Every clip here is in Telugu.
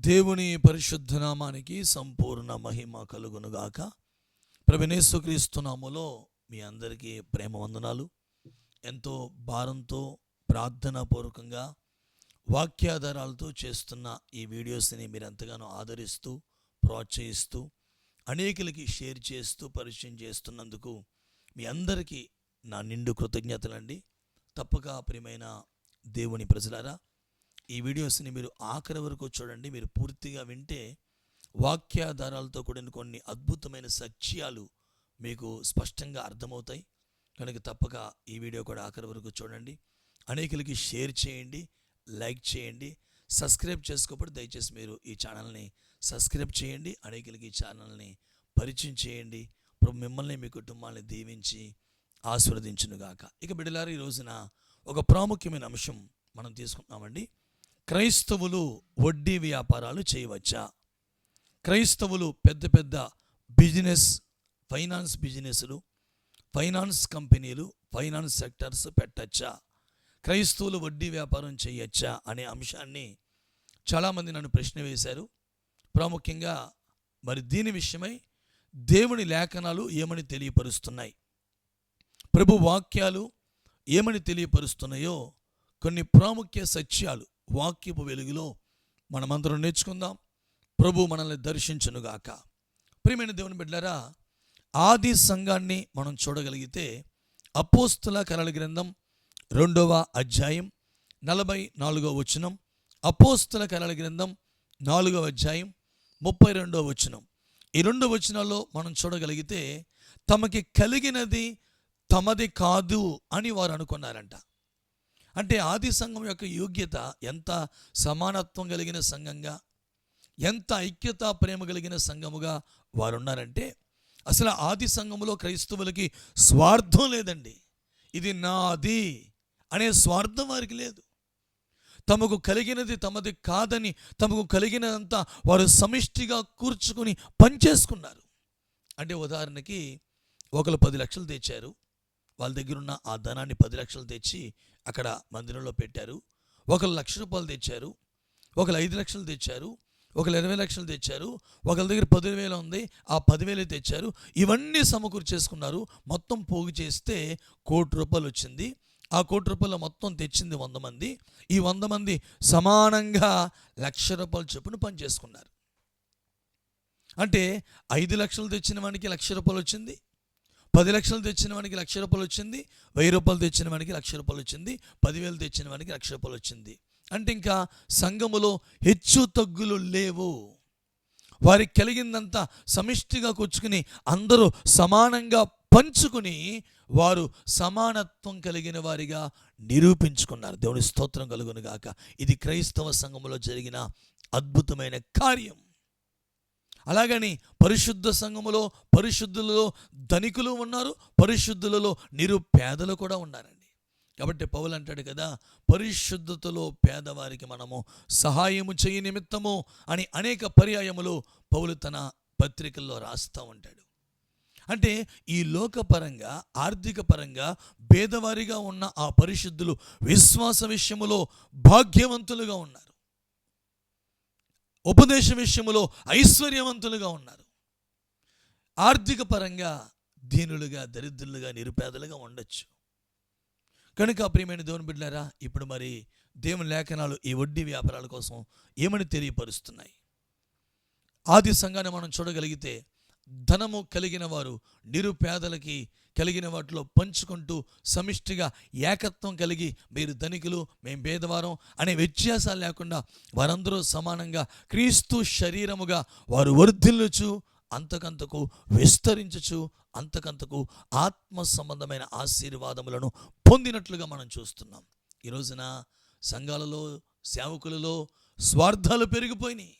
దేవుని పరిశుద్ధ నామానికి సంపూర్ణ మహిమ కలుగునుగాక. ప్రభువైన యేసుక్రీస్తు నామములో మీ అందరికీ ప్రేమ వందనాలు. ఎంతో భారంతో ప్రార్థనాపూర్వకంగా వాక్యాధారాలతో చేస్తున్న ఈ వీడియోస్ని మీరు ఎంతగానో ఆదరిస్తూ ప్రోత్సహిస్తూ అనేకులకి షేర్ చేస్తూ పరిచయం చేస్తున్నందుకు మీ అందరికీ నా నిండు కృతజ్ఞతలండి. తప్పక ప్రియమైన దేవుని ప్రజలారా, ఈ వీడియోస్ని మీరు ఆఖరి వరకు చూడండి. మీరు పూర్తిగా వింటే వాక్యాధారాలతో కూడిన కొన్ని అద్భుతమైన సత్యాలు మీకు స్పష్టంగా అర్థమవుతాయి. కనుక తప్పక ఈ వీడియో కూడా ఆఖరి వరకు చూడండి. అనేకులకి షేర్ చేయండి, లైక్ చేయండి. సబ్స్క్రైబ్ చేసుకోకపోతే దయచేసి మీరు ఈ ఛానల్ని సబ్స్క్రైబ్ చేయండి. అనేకులకి ఈ ఛానల్ని పరిచయం చేయండి. ప్రభు మిమ్మల్ని మీ కుటుంబాన్ని దీవించి ఆశీర్వదించునుగాక. ఇక బిడ్డలారా, ఈ రోజున ఒక ప్రాముఖ్యమైన అంశం మనం తీసుకుంటున్నామండి. క్రైస్తవులు వడ్డీ వ్యాపారాలు చేయవచ్చా? క్రైస్తవులు పెద్ద పెద్ద ఫైనాన్స్ బిజినెస్లు, ఫైనాన్స్ కంపెనీలు, ఫైనాన్స్ సెక్టర్స్ పెట్టచ్చా? క్రైస్తవులు వడ్డీ వ్యాపారం చేయొచ్చా అనే అంశాన్ని చాలామంది నన్ను ప్రశ్న వేశారు. ప్రాముఖ్యంగా మరి దీని విషయమై దేవుని లేఖనాలు ఏమని తెలియపరుస్తున్నాయి, ప్రభు వాక్యాలు ఏమని తెలియపరుస్తున్నాయో కొన్ని ప్రాముఖ్య సత్యాలు వాక్యపు వెలుగులో మనమందరం నేర్చుకుందాం. ప్రభు మనల్ని దర్శించునుగాక. ప్రియమైన దేవుని బిడ్డలారా, ఆది సంఘాన్ని మనం చూడగలిగితే అపోస్తుల కార్యాల గ్రంథం 2వ అధ్యాయం 44వ వచనం, అపోస్తుల కార్యాల గ్రంథం 4వ అధ్యాయం 32వ వచనం, ఈ 2 వచనాల్లో మనం చూడగలిగితే తమకి కలిగినది తమది కాదు అని వారు అనుకున్నారంట. అంటే ఆది సంఘం యొక్క యోగ్యత ఎంత సమానత్వం కలిగిన సంఘంగా, ఎంత ఐక్యత ప్రేమ కలిగిన సంఘముగా వారు ఉన్నారంటే, అసలు ఆది సంఘములో క్రైస్తవులకి స్వార్థం లేదండి. ఇది నాది అనే స్వార్థం వారికి లేదు. తమకు కలిగినది తమది కాదని, తమకు కలిగినదంతా వారు సమిష్టిగా కూర్చుకొని పనిచేసుకున్నారు. అంటే ఉదాహరణకి ఒకరు 10 లక్షలు తెచ్చారు. వాళ్ళ దగ్గర ఉన్న ఆ ధనాన్ని 10 లక్షలు తెచ్చి అక్కడ మందిరంలో పెట్టారు. ఒకరు ₹1,00,000 తెచ్చారు, ఒకరు 5 లక్షలు తెచ్చారు, ఒకరు 20 లక్షలు తెచ్చారు, ఒకరి దగ్గర 10,000 ఉంది, ఆ 10,000 తెచ్చారు. ఇవన్నీ సమకూర్చేసుకున్నారు. మొత్తం పోగు చేస్తే ₹1,00,00,000 వచ్చింది. ఆ ₹1,00,00,000 మొత్తం తెచ్చింది 100 మంది. ఈ 100 మంది సమానంగా ₹1,00,000 చొప్పున పనిచేసుకున్నారు. అంటే 5 లక్షలు తెచ్చిన వానికి ₹1,00,000 వచ్చింది, 10 లక్షలు తెచ్చిన వానికి ₹1,00,000 వచ్చింది, 1000 రూపాయలు తెచ్చిన వానికి ₹1,00,000 వచ్చింది, 10,000 తెచ్చిన వానికి ₹1,00,000 వచ్చింది. అంటే ఇంకా సంఘములో హెచ్చు తగ్గులు లేవు. వారికి కలిగిందంతా సమిష్టిగా కూర్చుకుని అందరూ సమానంగా పంచుకుని వారు సమానత్వం కలిగిన వారిగా నిరూపించుకున్నారు. దేవుని స్తోత్రం కలుగును గాక. ఇది క్రైస్తవ సంఘములో జరిగిన అద్భుతమైన కార్యం. అలాగని పరిశుద్ధ సంఘములో పరిశుద్ధులలో ధనికులు ఉన్నారు, పరిశుద్ధులలో నిరుపేదలు కూడా ఉన్నారండి. కాబట్టి పౌలు అంటాడు కదా, పరిశుద్ధతలో పేదవారికి మనము సహాయము చేయ నిమిత్తము అని అనేక పర్యాయములు పౌలు తన పత్రికల్లో రాస్తూ ఉంటాడు. అంటే ఈ లోకపరంగా ఆర్థిక పరంగా పేదవారిగా ఉన్న ఆ పరిశుద్ధులు విశ్వాస విషయములో భాగ్యవంతులుగా ఉన్నారు, ఉపదేశ విషయములో ఐశ్వర్యవంతులుగా ఉన్నారు, ఆర్థిక పరంగా దీనులుగా దరిద్రులుగా నిరుపేదలుగా ఉండొచ్చు. కనుక ప్రియమైన దేవుని బిడ్డలారా, ఇప్పుడు మరి దేవుని లేఖనాలు ఈ వడ్డీ వ్యాపారాల కోసం ఏమని తెలియపరుస్తున్నాయి? ఆది సంఘాన్ని మనం చూడగలిగితే ధనము కలిగిన వారు నిరుపేదలకి కలిగిన వాటిలో పంచుకుంటూ సమిష్టిగా ఏకత్వం కలిగి, మీరు ధనికులు మేము పేదవారం అనే వ్యత్యాసాలు లేకుండా వారందరూ సమానంగా క్రీస్తు శరీరముగా వారు వర్ధిల్లుచు అంతకంతకు విస్తరించుచు అంతకంతకు ఆత్మ సంబంధమైన ఆశీర్వాదములను పొందినట్లుగా మనం చూస్తున్నాం. ఈ రోజున సంఘాలలో సేవకులలో స్వార్థాలు పెరిగిపోయినాయి.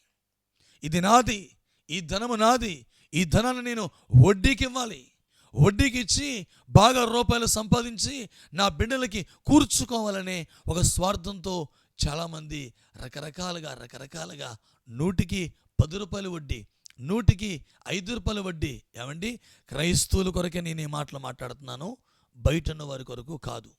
ఇది నాది, ఈ ధనము నాది, ఈ ధనాన్ని నేను వడ్డీకి ఇవ్వాలి, వడ్డీకి ఇచ్చి బాగా రూపాయలు సంపాదించి నా బిడ్డలకి కూర్చుకోవాలనే ఒక స్వార్థంతో చాలామంది రకరకాలుగా 100కి 10 రూపాయలు వడ్డీ, 100కి 5 రూపాయల వడ్డీ. ఏమండి, క్రైస్తవుల కొరకే నేను ఈ మాటలు మాట్లాడుతున్నాను, బయట ఉన్న వారి కొరకు కాదు.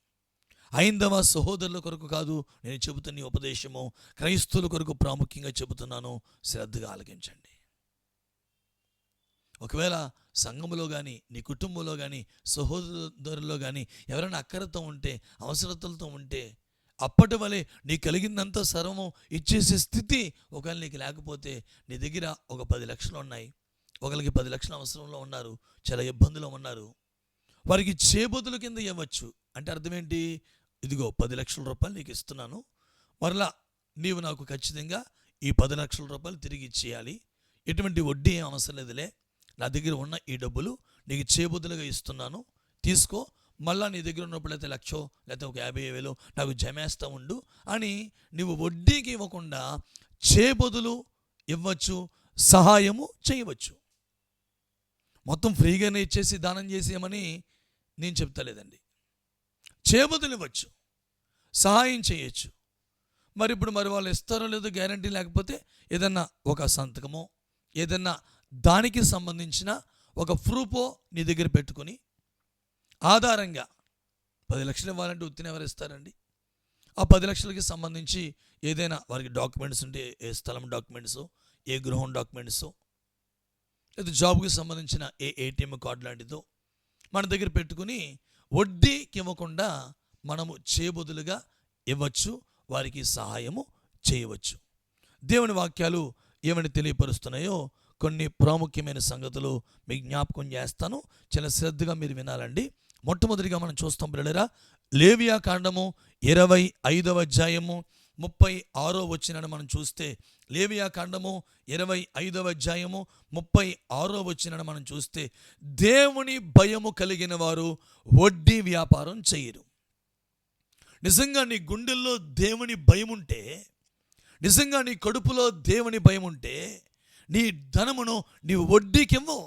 హైందవ సహోదరుల కొరకు కాదు నేను చెబుతున్న ఈ ఉపదేశము, క్రైస్తవుల కొరకు ప్రాముఖ్యంగా చెబుతున్నాను. శ్రద్ధగా ఆలకించండి. ఒకవేళ సంఘములో కానీ, నీ కుటుంబంలో కానీ, సహోదరుల్లో కానీ ఎవరైనా అక్కరతో ఉంటే, అవసరతలతో ఉంటే, అప్పటి వలె నీకు కలిగిందంతా సర్వము ఇచ్చేసే స్థితి ఒకవేళ నీకు లేకపోతే, నీ దగ్గర ఒక 10 లక్షలు ఉన్నాయి, ఒకరికి 10 లక్షల అవసరంలో ఉన్నారు, చాలా ఇబ్బందులు ఉన్నారు, వారికి చేబదుల కింద ఇవ్వచ్చు. అంటే అర్థం ఏంటి? ఇదిగో 10 లక్షల రూపాయలు నీకు ఇస్తున్నాను, మరలా నీవు నాకు ఖచ్చితంగా ఈ 10 లక్షల రూపాయలు తిరిగి ఇచ్చేయాలి, ఎటువంటి వడ్డీ ఏం అవసరం లేదులే, నా దగ్గర ఉన్న ఈ డబ్బులు నీకు చేబదులుగా ఇస్తున్నాను, తీసుకో, మళ్ళీ నీ దగ్గర ఉన్నప్పుడు అయితే 1,00,000 లేకపోతే ఒక 50,000 నాకు జమేస్తూ ఉండు అని నువ్వు వడ్డీకి ఇవ్వకుండా చేబదులు ఇవ్వచ్చు, సహాయము చేయవచ్చు. మొత్తం ఫ్రీగానే ఇచ్చేసి దానం చేసేయమని నేను చెప్తలేదండి. చేబదులు ఇవ్వచ్చు, సహాయం చేయొచ్చు. మరి ఇప్పుడు వాళ్ళు ఇస్తారో లేదో గ్యారంటీ లేకపోతే ఏదన్నా ఒక సంతకమో ఏదన్నా దానికి సంబంధించిన ఒక ప్రూఫో నీ దగ్గర పెట్టుకొని ఆధారంగా 10 లక్షలు ఇవ్వాలంటే ఉత్తిని ఎవరు ఇస్తారండి? ఆ 10 లక్షలకి సంబంధించి ఏదైనా వారికి డాక్యుమెంట్స్ ఉంటే, ఏ స్థలం డాక్యుమెంట్సో, ఏ గృహం డాక్యుమెంట్సో, లేదా జాబ్కి సంబంధించిన ఏ ఏటీఎం కార్డు లాంటిదో మన దగ్గర పెట్టుకుని వడ్డీకి ఇవ్వకుండా మనము చేబదులుగా ఇవ్వచ్చు, వారికి సహాయము చేయవచ్చు. దేవుని వాక్యాలు ఏమని తెలియపరుస్తున్నాయో కొన్ని ప్రాముఖ్యమైన సంగతులు మీకు జ్ఞాపకం చేస్తాను. చాలా శ్రద్ధగా మీరు వినాలండి. మొట్టమొదటిగా మనం చూస్తాం పిల్లరా, లేవియా కాండము 25వ అధ్యాయము 36వ వచనాన్ని మనం చూస్తే, లేవియా కాండము 25వ అధ్యాయము 36వ వచనాన్ని మనం చూస్తే, దేవుని భయము కలిగిన వారు వడ్డీ వ్యాపారం చేయరు. నిజంగా నీ గుండెల్లో దేవుని భయం ఉంటే, నిజంగా నీ కడుపులో దేవుని భయం ఉంటే, నీ ధనమును నీవు వడ్డీకివ్వు.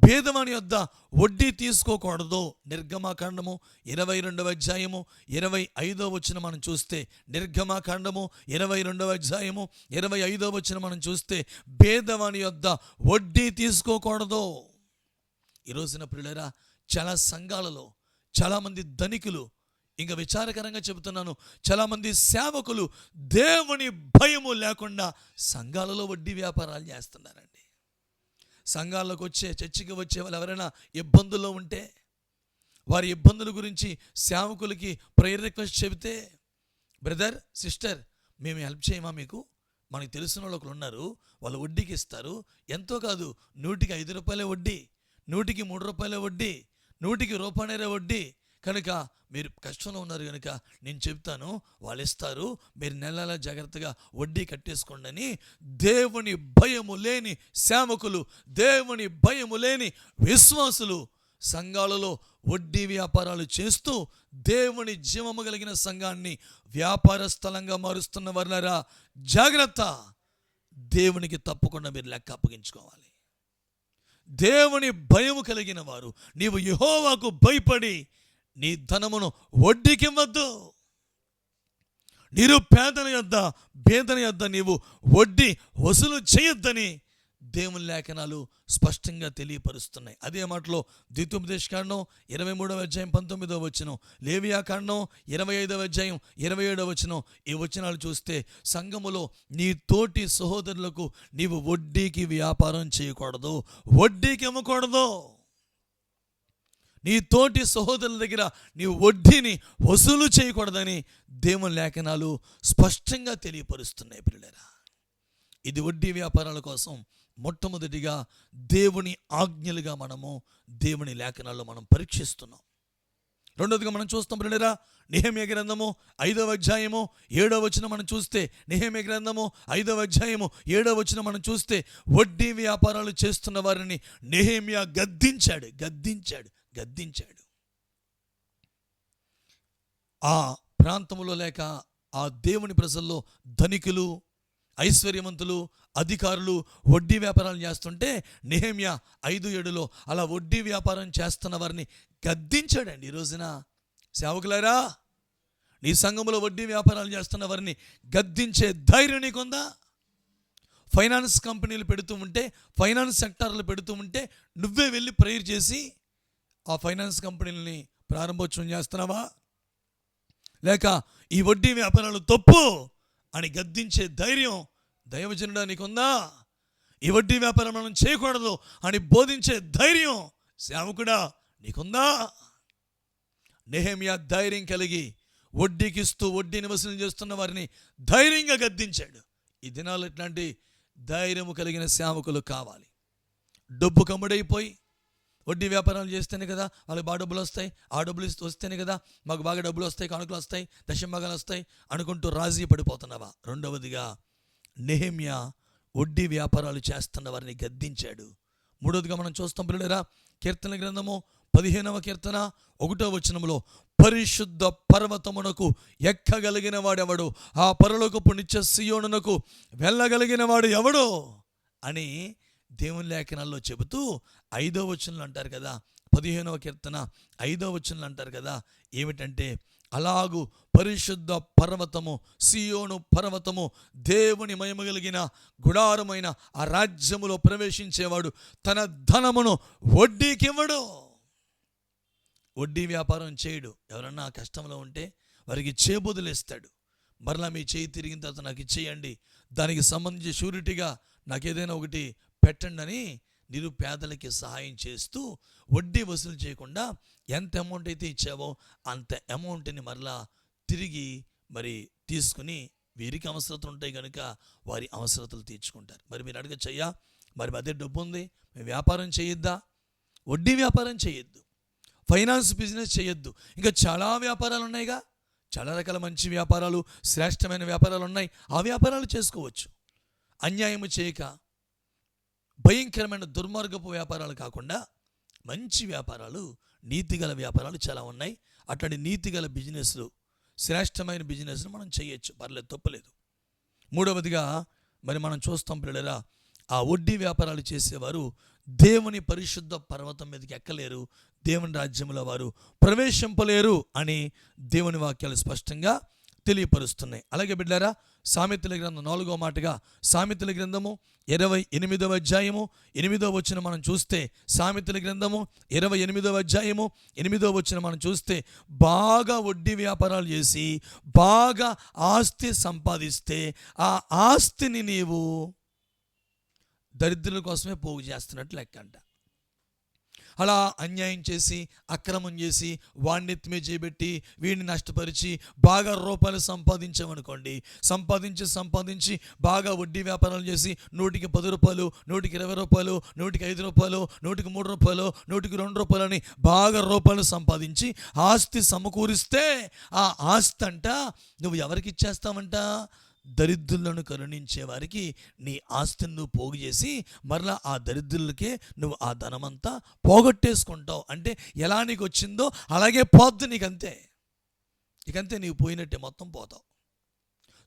భేదవాని యొద్ద వడ్డీ తీసుకోకూడదు. నిర్గమాకాండము 22వ అధ్యాయము 25వ వచనం మనం చూస్తే, నిర్గమాకాండము 22వ అధ్యాయము 25వ వచనం మనం చూస్తే, భేదవాని యొద్ద వడ్డీ తీసుకోకూడదు. ఈరోజున ప్రియులారా, చాలా సంఘాలలో చాలామంది ధనికులు, ఇంకా విచారకరంగా చెబుతున్నాను, చాలామంది సేవకులు దేవుని భయము లేకుండా సంఘాలలో వడ్డీ వ్యాపారాలు చేస్తున్నారండి. సంఘాల్లోకి వచ్చే, చర్చికి వచ్చే వాళ్ళు ఎవరైనా ఇబ్బందుల్లో ఉంటే, వారి ఇబ్బందుల గురించి సేవకులకి ప్రేయర్ రిక్వెస్ట్ చెబితే, బ్రదర్ సిస్టర్ మేము హెల్ప్ చేయమా, మీకు మనకు తెలిసిన వాళ్ళు ఒకరు ఉన్నారు, వాళ్ళు వడ్డీకి ఇస్తారు, ఎంతో కాదు 100కి 5 రూపాయలే వడ్డీ, 100కి 3 రూపాయలే వడ్డీ, 100కి రూపాయనే వడ్డీ, కనుక మీరు కష్టంలో ఉన్నారు కనుక నేను చెప్తాను, వాళ్ళు ఇస్తారు, మీరు నెలలా జాగ్రత్తగా వడ్డీ కట్టేసుకోండి అని దేవుని భయము లేని సేవకులు, దేవుని భయము లేని విశ్వాసులు సంఘాలలో వడ్డీ వ్యాపారాలు చేస్తూ దేవుని జీవము కలిగిన సంఘాన్ని వ్యాపార స్థలంగా మారుస్తున్న వర్లరా, జాగ్రత్త. దేవునికి తప్పకుండా మీరు లెక్క అప్పగించుకోవాలి. దేవుని భయము కలిగిన వారు, నీవు యెహోవాకు భయపడి నీ ధనమును వడ్డీకివ్వద్దు. నిరుపేదల యొద్ద, పేదల యొద్ద నీవు వడ్డీ వసూలు చేయొద్దని దేవుని లేఖనాలు స్పష్టంగా తెలియపరుస్తున్నాయి. అదే మాటలో ద్వితీయోపదేశకాండం 23వ అధ్యాయం 19వ వచనం, లేవియా కాండం 25వ అధ్యాయం 27వ వచనం, ఈ వచనాలు చూస్తే సంఘములో నీ తోటి సహోదరులకు నీవు వడ్డీకి వ్యాపారం చేయకూడదు, వడ్డీకి ఇవ్వకూడదు. నీ తోటి సహోదరుల దగ్గర నీవు వడ్డీని వసూలు చేయకూడదని దేవుని లేఖనాలు స్పష్టంగా తెలియపరుస్తున్నాయి పిల్లరా. ఇది వడ్డీ వ్యాపారాల కోసం మొట్టమొదటిగా దేవుని ఆజ్ఞలుగా మనము దేవుని లేఖనాల్లో మనం పరీక్షిస్తున్నాం. రెండవదిగా మనం చూస్తాం పిల్లరా, నెహెమ్యా గ్రంథము 5వ అధ్యాయము 7వ వచనం మనం చూస్తే, నెహెమ్యా గ్రంథము 5వ అధ్యాయము 7వ వచనం మనం చూస్తే, వడ్డీ వ్యాపారాలు చేస్తున్న వారిని నెహెమ్యా గద్దించాడు. ఆ ప్రాంతంలో లేక ఆ దేవుని ప్రజల్లో ధనికులు, ఐశ్వర్యవంతులు, అధికారులు వడ్డీ వ్యాపారాలు చేస్తుంటే నెహెమ్యా 5:7లో అలా వడ్డీ వ్యాపారం చేస్తున్న వారిని గద్దించాడండి. ఈ రోజున సేవకులారా, నీ సంఘములో వడ్డీ వ్యాపారాలు చేస్తున్న వారిని గద్దించే ధైర్యం నీకుందా? ఫైనాన్స్ కంపెనీలు పెడుతూ ఉంటే, ఫైనాన్స్ సెక్టార్లు పెడుతూ ఉంటే నువ్వే వెళ్ళి ప్రేయర్ చేసి ఆ ఫైనాన్స్ కంపెనీలని ప్రారంభోత్సవం చేస్తున్నావా? లేక ఈ వడ్డీ వ్యాపారాలు తప్పు అని గద్దించే ధైర్యం దైవజనుడా నీకుందా? ఈ వడ్డీ వ్యాపారం మనం చేయకూడదు అని బోధించే ధైర్యం సేవకుడా నీకుందా? నెహెమ్యా ధైర్యం కలిగి వడ్డీకిస్తూ వడ్డీని వసూలు చేస్తున్న వారిని ధైర్యంగా గద్దించాడు. ఈ దినాలు ఇట్లాంటి ధైర్యము కలిగిన సేవకులు కావాలి. డబ్బు కమ్ముడైపోయి వడ్డీ వ్యాపారాలు చేస్తేనే కదా వాళ్ళకి బాగా డబ్బులు వస్తాయి, ఆ డబ్బులు వస్తేనే కదా మాకు బాగా డబ్బులు వస్తాయి, కానుకలు వస్తాయి, దశంభాగాలు వస్తాయి అనుకుంటూ రాజీ పడిపోతున్నావా? రెండవదిగా నెహెమ్యా వడ్డీ వ్యాపారాలు చేస్తున్న వారిని గద్దించాడు. మూడవదిగా మనం చూస్తాం పిల్లరా, కీర్తన గ్రంథము 15వ కీర్తన 1వ వచనములో, పరిశుద్ధ పర్వతమునకు ఎక్కగలిగిన వాడెవడు, ఆ పరలోకపు నిత్య సియోనునకు వెళ్ళగలిగిన వాడు ఎవడు అని దేవుని లేఖనాల్లో చెబుతూ 5వ వచనంలో అంటారు కదా, 15వ కీర్తన 5వ వచనంలో అంటారు కదా, ఏమిటంటే అలాగు పరిశుద్ధ పర్వతము సియోను పర్వతము దేవుని మహిమ కలిగిన గుడారమైన ఆ రాజ్యములో ప్రవేశించేవాడు తన ధనమును వడ్డీకివ్వడు. వడ్డీ వ్యాపారం చేయడు. ఎవరన్నా కష్టంలో ఉంటే వారికి చేబుదులేస్తాడు. మరలా మీ చేయి తిరిగిన తర్వాత నాకు ఇచ్చేయండి, దానికి సంబంధించి షూరిటీగా నాకు ఏదైనా ఒకటి పెట్టండి అని నిరుపేదలకి సహాయం చేస్తూ వడ్డీ వసూలు చేయకుండా ఎంత అమౌంట్ అయితే ఇచ్చావో అంత అమౌంట్ని మరలా తిరిగి మరి తీసుకుని వీరికి అవసరతలు ఉంటాయి కనుక వారి అవసరతలు తీర్చుకుంటారు. మరి మీరు అడగచ్చయ్యా, మరి అదే డబ్బు ఉంది, మేము వ్యాపారం చేయొద్దా? వడ్డీ వ్యాపారం చేయొద్దు, ఫైనాన్స్ బిజినెస్ చేయొద్దు, ఇంకా చాలా వ్యాపారాలు ఉన్నాయిగా, చాలా రకాల మంచి వ్యాపారాలు, శ్రేష్టమైన వ్యాపారాలు ఉన్నాయి, ఆ వ్యాపారాలు చేసుకోవచ్చు. అన్యాయము చేయక భయంకరమైన దుర్మార్గపు వ్యాపారాలు కాకుండా మంచి వ్యాపారాలు, నీతిగల వ్యాపారాలు చాలా ఉన్నాయి. అట్లాంటి నీతిగల బిజినెస్లు, శ్రేష్టమైన బిజినెస్లు మనం చేయొచ్చు, పర్లేదు, తప్పలేదు. మూడవదిగా మరి మనం చూస్తాం పిల్లరా, ఆ వడ్డీ వ్యాపారాలు చేసేవారు దేవుని పరిశుద్ధ పర్వతం మీదకి ఎక్కలేరు, దేవుని రాజ్యంలో వారు ప్రవేశింపలేరు అని దేవుని వాక్యాలు స్పష్టంగా తెలియపరుస్తున్నాయి. అలాగే బిడ్డారా, సామెతల గ్రంథం 4వ మాటగా సామెతల గ్రంథము 28వ అధ్యాయము 8వ వచనం మనం చూస్తే, సామెతల గ్రంథము 28వ అధ్యాయము 8వ వచనం మనం చూస్తే, బాగా వడ్డీ వ్యాపారాలు చేసి బాగా ఆస్తి సంపాదిస్తే ఆ ఆస్తిని నీవు దరిద్రుల కోసమే పోగు చేస్తున్నట్టు లెక్క అంట. అలా అన్యాయం చేసి అక్రమం చేసి వాడిని ఎత్తిమే చేయబెట్టి వీడిని నష్టపరిచి బాగా రూపాయలు సంపాదించామనుకోండి, సంపాదించి బాగా వడ్డీ వ్యాపారాలు చేసి 100కి 10 రూపాయలు, 100కి 20 రూపాయలు, 100కి 5 రూపాయలు, 100కి 3 రూపాయలు, 100కి 2 రూపాయలు అని బాగా రూపాయలు సంపాదించి ఆస్తి సమకూరిస్తే ఆ ఆస్తి అంట నువ్వు ఎవరికి ఇచ్చేస్తావంట? దరిద్రులను కరుణించే వారికి నీ ఆస్తిని నువ్వు పోగు చేసి మరలా ఆ దరిద్రులకే నువ్వు ఆ ధనమంతా పోగొట్టేసుకుంటావు. అంటే ఎలా నీకు వచ్చిందో అలాగే పోద్దు, నీకంతే, నీవు పోయినట్టే, మొత్తం పోతావు.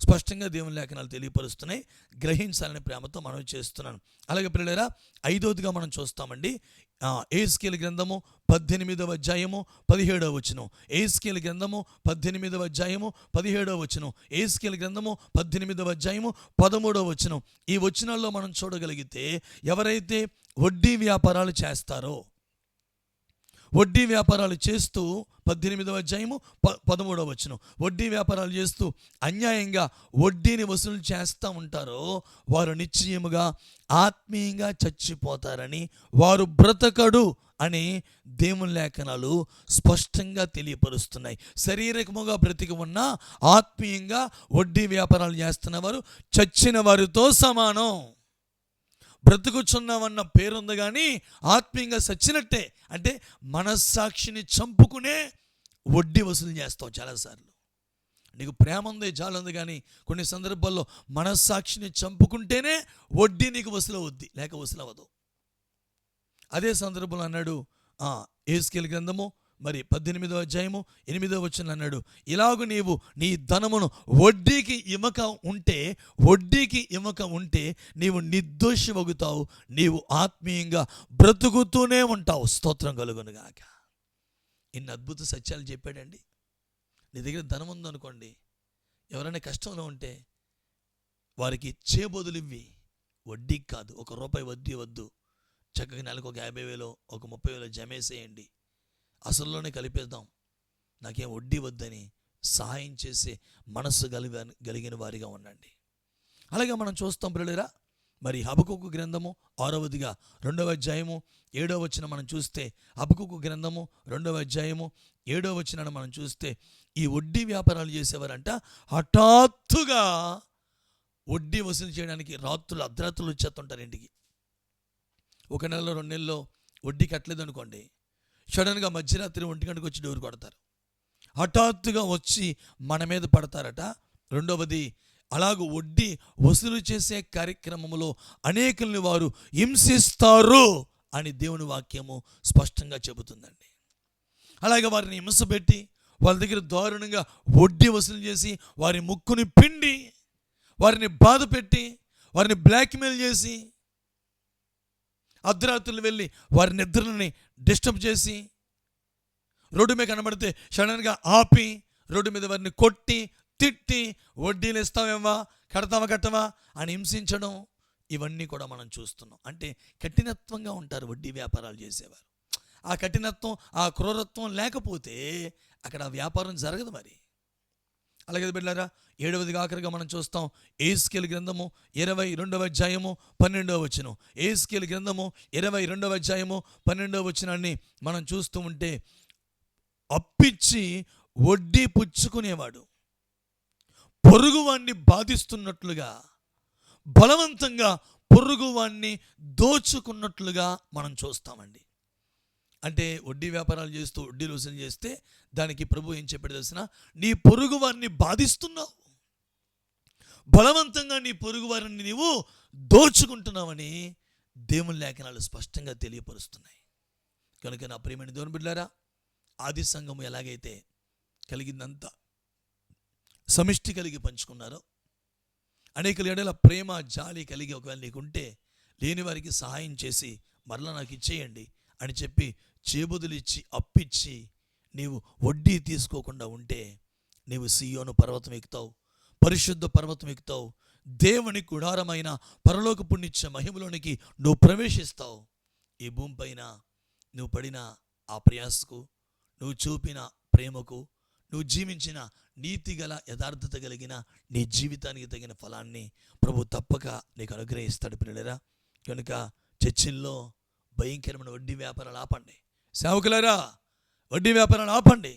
స్పష్టంగా దేవుని లేఖనాలు తెలియపరుస్తున్నాయి, గ్రహించాలని ప్రేమతో మనం చేస్తున్నాను. అలాగే పిల్లలారా, 5వదిగా మనం చూస్తామండి, యెహెజ్కేలు గ్రంథము 18వ అధ్యాయము 17వ వచనం. యెహెజ్కేలు గ్రంథము 18వ అధ్యాయము 17వ వచనం. యెహెజ్కేలు గ్రంథము 18వ అధ్యాయము 13వ వచనం. ఈ వచనాల్లో మనం చూడగలిగితే ఎవరైతే వడ్డీ వ్యాపారాలు చేస్తారో, వడ్డీ వ్యాపారాలు చేస్తూ 18వ అధ్యాయము 13వ వచనం, వడ్డీ వ్యాపారాలు చేస్తూ అన్యాయంగా వడ్డీని వసూలు చేస్తూ ఉంటారో వారు నిశ్చయముగా ఆత్మీయంగా చచ్చిపోతారని, వారు బ్రతకడు అని దేవుని లేఖనాలు స్పష్టంగా తెలియపరుస్తున్నాయి. శారీరకముగా బ్రతికి ఉన్న ఆత్మీయంగా వడ్డీ వ్యాపారాలు చేస్తున్న వారు చచ్చిన వారితో సమానం. బ్రతుకుచున్నామన్న పేరుంది కానీ ఆత్మీయంగా సచ్చినట్టే. అంటే మనస్సాక్షిని చంపుకునే వడ్డీ వసూలు చేస్తావు. చాలాసార్లు నీకు ప్రేమ ఉంది, జాలి ఉంది, కానీ కొన్ని సందర్భాల్లో మనస్సాక్షిని చంపుకుంటేనే వడ్డీ నీకు వసూలు అవుద్ది, లేక వసూలు అవ్వదు. అదే సందర్భంలో అన్నాడు యెహెజ్కేలు గ్రంథము మరి 18వ అధ్యాయము 8వ వచనం అన్నాడు, ఇలాగ నీవు నీ ధనమును వడ్డీకి ఇవ్వక ఉంటే నీవు నిర్దోషివగుతావు, నీవు ఆత్మీయంగా బ్రతుకుతూనే ఉంటావు. స్తోత్రం కలుగునుగాక. ఇన్ని అద్భుత సత్యాలు చెప్పాడండి. నీ దగ్గర ధనం ఉందనుకోండి, ఎవరైనా కష్టంలో ఉంటే వారికి చేబదులు ఇవ్వి, వడ్డీకి కాదు, 1 రూపాయి వడ్డీ వద్దు, చక్కగా నెలకు ఒక 50,000 ఒక 30,000 జమేసేయండి. అసలులోనే కలిపేద్దాం, నాకేం వడ్డీ వద్దని సహాయం చేసే మనస్సు కలిగిన వారిగా ఉండండి. అలాగే మనం చూస్తాం ప్రియులారా, మరి హబక్కూకు గ్రంథము 6వ 2వ అధ్యాయము 7వ వచనం మనం చూస్తే, హబక్కూకు గ్రంథము 2వ అధ్యాయము 7వ వచనాన్ని మనం చూస్తే, ఈ వడ్డీ వ్యాపారాలు చేసేవారంట హఠాత్తుగా వడ్డీ వసూలు చేయడానికి రాత్రులు అర్ధరాత్రులు వచ్చేస్తుంటారు ఇంటికి. 1 నెలలో 2 నెలల్లో వడ్డీ కట్టలేదు అనుకోండి, సడన్గా మధ్యరాత్రి 1 గంటకు వచ్చి డోర్ కొడతారు. హఠాత్తుగా వచ్చి మన మీద పడతారట. రెండవది, అలాగూ వడ్డీ వసూలు చేసే కార్యక్రమంలో అనేకుల్ని వారు హింసిస్తారు అని దేవుని వాక్యము స్పష్టంగా చెబుతుందండి. అలాగే వారిని హింసపెట్టి వాళ్ళ దగ్గర దారుణంగా వడ్డీ వసూలు చేసి వారి ముక్కుని పిండి వారిని బాధ పెట్టి వారిని బ్లాక్మెయిల్ చేసి అర్ధరాత్రులు వెళ్ళి వారి నిద్రలని డిస్టర్బ్ చేసి రోడ్డు మీద కనబడితే సడన్గా ఆపి రోడ్డు మీద వారిని కొట్టి తిట్టి వడ్డీలు ఇస్తావేమా, కడతావా కట్టవా అని హింసించడం, ఇవన్నీ కూడా మనం చూస్తున్నాం. అంటే కఠినత్వంగా ఉంటారు వడ్డీ వ్యాపారాలు చేసేవారు. ఆ కఠినత్వం, ఆ క్రూరత్వం లేకపోతే అక్కడ వ్యాపారం జరగదు. మరి అలాగే బిడ్డలారా, 7వదిగా ఆఖరిగా మనం చూస్తాం యెహెజ్కేలు గ్రంథము 22వ అధ్యాయము 12వ వచనం. యెహెజ్కేలు గ్రంథము 22వ అధ్యాయము 12వ వచనాన్ని మనం చూస్తూ ఉంటే, అప్పిచ్చి వడ్డీ పుచ్చుకునేవాడు పొరుగువాణ్ణి బాధిస్తున్నట్లుగా, బలవంతంగా పొరుగువాణ్ణి దోచుకున్నట్లుగా మనం చూస్తామండి. అంటే వడ్డీ వ్యాపారాలు చేస్తూ వడ్డీలు వసూలు చేస్తే దానికి ప్రభు ఏం చెప్పాడు తెలిసిన, నీ పొరుగు వారిని బాధిస్తున్నావు, బలవంతంగా నీ పొరుగు వారిని నీవు దోచుకుంటున్నావని దేవుని లేఖనాలు స్పష్టంగా తెలియపరుస్తున్నాయి. కనుక నా ప్రియమైన దేవుని బిడ్డలారా, ఆది సంఘము ఎలాగైతే కలిగిందంతా సమిష్టి కలిగి పంచుకున్నారో, అనేకుల ఎడల ప్రేమ జాలి కలిగి ఒకవేళ నీకుంటే లేని వారికి సహాయం చేసి మరలా నాకు ఇచ్చేయండి అని చెప్పి చేబుదులిచ్చి అప్పిచ్చి నీవు వడ్డీ తీసుకోకుండా ఉంటే నీవు సీయోను పర్వతం ఎక్కుతావు, పరిశుద్ధ పర్వతం ఎక్కుతావు, దేవుని గుడారమైన పరలోక పుణ్యచ్చ మహిమలోనికి నువ్వు ప్రవేశిస్తావు. ఈ భూమిపైన నువ్వు పడిన ఆ ప్రయాసకు, నువ్వు చూపిన ప్రేమకు, నువ్వు జీవించిన నీతి గల యథార్థత కలిగిన నీ జీవితానికి తగిన ఫలాన్ని ప్రభు తప్పక నీకు అనుగ్రహిస్తాడు పిల్లరా. కనుక చర్చిల్లో భయంకరమైన వడ్డీ వ్యాపారాలు ఆపండి. సేవకులారా, వడ్డీ వ్యాపారాలు ఆపండి,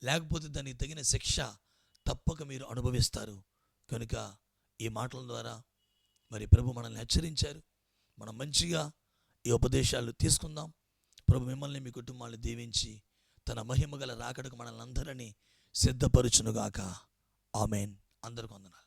లేకపోతే దానికి తగిన శిక్ష తప్పక మీరు అనుభవిస్తారు. కనుక ఈ మాటల ద్వారా మరి ప్రభు మనల్ని హెచ్చరించారు. మనం మంచిగా ఈ ఉపదేశాలు తీసుకుందాం. ప్రభు మిమ్మల్ని, మీ కుటుంబాన్ని దీవించి తన మహిమ గల రాకడకు మనల్ని అందరినీ సిద్ధపరచునుగాక. ఆమెన్. అందరికీ వందనాలు.